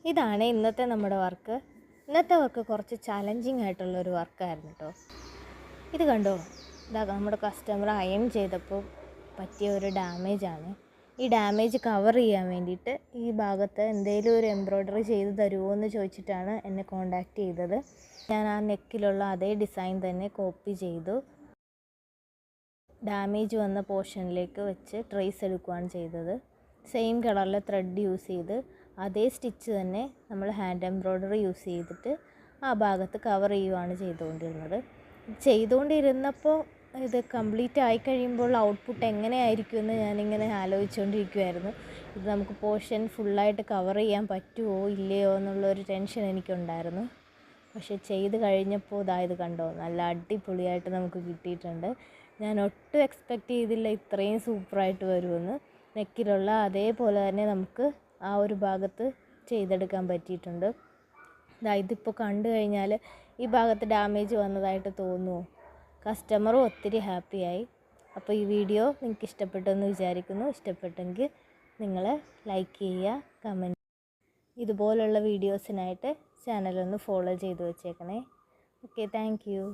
ഇതാണ് ഇന്നത്തെ നമ്മുടെ വർക്ക്. ഇന്നത്തെ വർക്ക് കുറച്ച് ചലഞ്ചിങ് ആയിട്ടുള്ളൊരു വർക്കായിരുന്നു കേട്ടോ. ഇത് കണ്ടോ, ഇതാ നമ്മുടെ കസ്റ്റമർ അയൺ ചെയ്തപ്പോൾ പറ്റിയ ഒരു ഡാമേജാണ്. ഈ ഡാമേജ് കവർ ചെയ്യാൻ വേണ്ടിയിട്ട് ഈ ഭാഗത്ത് എന്തെങ്കിലും ഒരു എംബ്രോയ്ഡറി ചെയ്ത് തരുമോ എന്ന് ചോദിച്ചിട്ടാണ് എന്നെ കോണ്ടാക്ട് ചെയ്തത്. ഞാൻ ആ നെക്കിലുള്ള അതേ ഡിസൈൻ തന്നെ കോപ്പി ചെയ്തു ഡാമേജ് വന്ന പോർഷനിലേക്ക് വെച്ച് ട്രേസ് എടുക്കുകയാണ് ചെയ്തത്. സെയിം കളറിലെ ത്രെഡ് യൂസ് ചെയ്ത് അതേ സ്റ്റിച്ച് തന്നെ നമ്മൾ ഹാൻഡ് എംബ്രോയ്ഡറി യൂസ് ചെയ്തിട്ട് ആ ഭാഗത്ത് കവർ ചെയ്യുകയാണ് ചെയ്തുകൊണ്ടിരുന്നപ്പോൾ ഇത് കംപ്ലീറ്റ് ആയി കഴിയുമ്പോൾ ഔട്ട്പുട്ട് എങ്ങനെയായിരിക്കുമെന്ന് ഞാനിങ്ങനെ ആലോചിച്ചുകൊണ്ടിരിക്കുമായിരുന്നു. ഇത് നമുക്ക് പോർഷൻ ഫുള്ളായിട്ട് കവർ ചെയ്യാൻ പറ്റുമോ ഇല്ലയോ എന്നുള്ളൊരു ടെൻഷൻ എനിക്കുണ്ടായിരുന്നു. പക്ഷെ ചെയ്ത് കഴിഞ്ഞപ്പോൾ ഇത് കണ്ടോ, നല്ല അടിപൊളിയായിട്ട് നമുക്ക് കിട്ടിയിട്ടുണ്ട്. ഞാൻ ഒട്ടും എക്സ്പെക്റ്റ് ചെയ്തില്ല ഇത്രയും സൂപ്പറായിട്ട് വരുമെന്ന്. നെക്കിലുള്ള അതേപോലെ തന്നെ നമുക്ക് ആ ഒരു ഭാഗത്ത് ചെയ്തെടുക്കാൻ പറ്റിയിട്ടുണ്ട്. ഇതിപ്പോൾ കണ്ടു കഴിഞ്ഞാൽ ഈ ഭാഗത്ത് ഡാമേജ് വന്നതായിട്ട് തോന്നുമോ? കസ്റ്റമറും ഒത്തിരി ഹാപ്പിയായി. അപ്പോൾ ഈ വീഡിയോ നിങ്ങൾക്ക് ഇഷ്ടപ്പെട്ടെന്ന് വിചാരിക്കുന്നു. ഇഷ്ടപ്പെട്ടെങ്കിൽ നിങ്ങൾ ലൈക്ക് ചെയ്യുക, കമൻറ്റ്. ഇതുപോലുള്ള വീഡിയോസിനായിട്ട് ചാനലൊന്ന് ഫോളോ ചെയ്ത് വെച്ചേക്കണേ. Okay, thank you.